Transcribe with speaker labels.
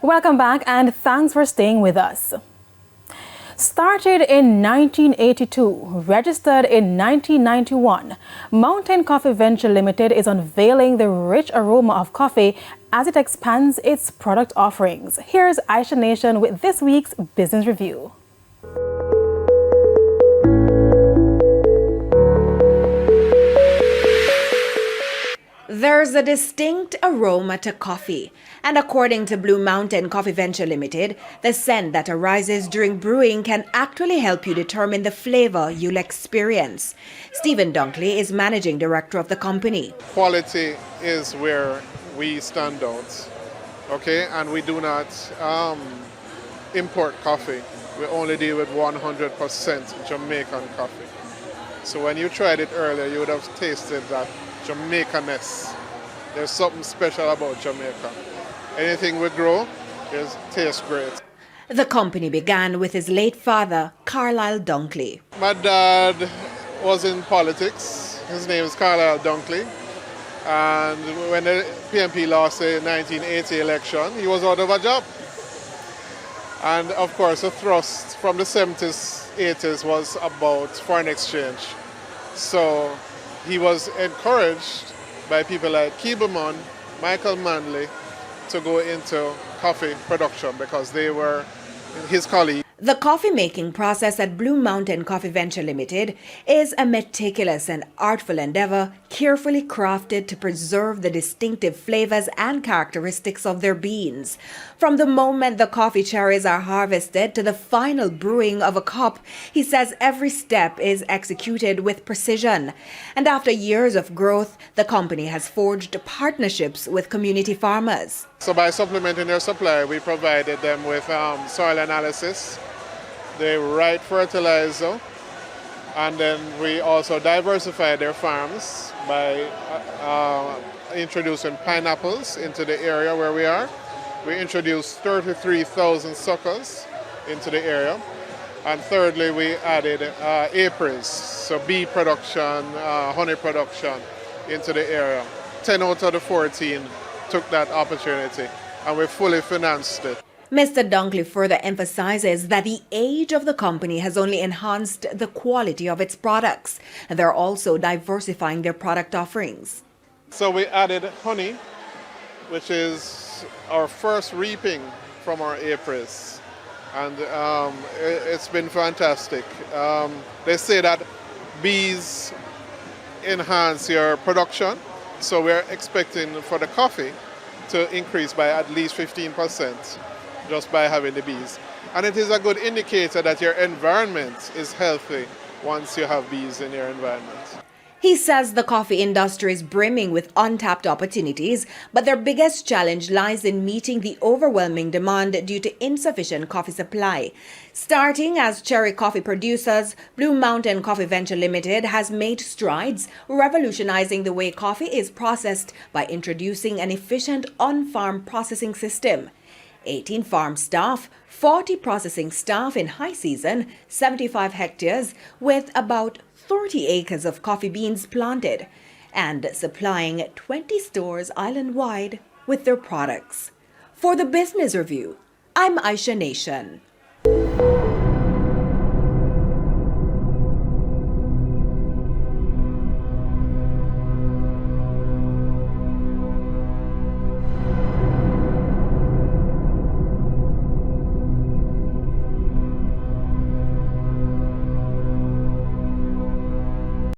Speaker 1: Welcome back and thanks for staying with us. Started in 1982, registered in 1991, Mountain Coffee Venture Limited is unveiling the rich aroma of coffee as it expands its product offerings. Here's Aisha Nation with this week's Business Review.
Speaker 2: There's a distinct aroma to coffee, and according to Blue Mountain Coffee Venture Limited, the scent that arises during brewing can actually help you determine the flavor you'll experience. Stephen Dunkley is managing director of the company.
Speaker 3: Quality is where we stand out, okay? And we do not import coffee. We only deal with 100% Jamaican coffee. So when you tried it earlier, you would have tasted that Jamaicaness. There's something special about Jamaica. Anything we grow, it tastes great.
Speaker 2: The company began with his late father, Carlisle Dunkley.
Speaker 3: My dad was in politics. His name is Carlisle Dunkley. And when the PNP lost the 1980 election, he was out of a job. And of course, the thrust from the 70s, 80s was about foreign exchange. So he was encouraged by people like Keebleman, Michael Manley, to go into coffee production because they were his colleagues.
Speaker 2: The coffee-making process at Blue Mountain Coffee Venture Limited is a meticulous and artful endeavor carefully crafted to preserve the distinctive flavors and characteristics of their beans. From the moment the coffee cherries are harvested to the final brewing of a cup, he says every step is executed with precision. And after years of growth, the company has forged partnerships with community farmers.
Speaker 3: So by supplementing their supply, we provided them with soil analysis, the right fertilizer, and then we also diversified their farms by introducing pineapples into the area where we are. We introduced 33,000 suckers into the area. And thirdly, we added apiaries, so bee production, honey production into the area. 10 out of the 14 took that opportunity, and we fully financed it.
Speaker 2: Mr. Dunkley further emphasizes that the age of the company has only enhanced the quality of its products. They're also diversifying their product offerings.
Speaker 3: So we added honey, which is our first reaping from our apiaries, and it's been fantastic. They say that bees enhance your production, so we're expecting for the coffee to increase by at least 15% just by having the bees. And it is a good indicator that your environment is healthy once you have bees in your environment.
Speaker 2: He says the coffee industry is brimming with untapped opportunities, but their biggest challenge lies in meeting the overwhelming demand due to insufficient coffee supply. Starting as cherry coffee producers, Blue Mountain Coffee Venture Limited has made strides, revolutionizing the way coffee is processed by introducing an efficient on-farm processing system. 18 farm staff, 40 processing staff in high season, 75 hectares with about 30 acres of coffee beans planted, and supplying 20 stores island-wide with their products. For the Business Review, I'm Aisha Nation.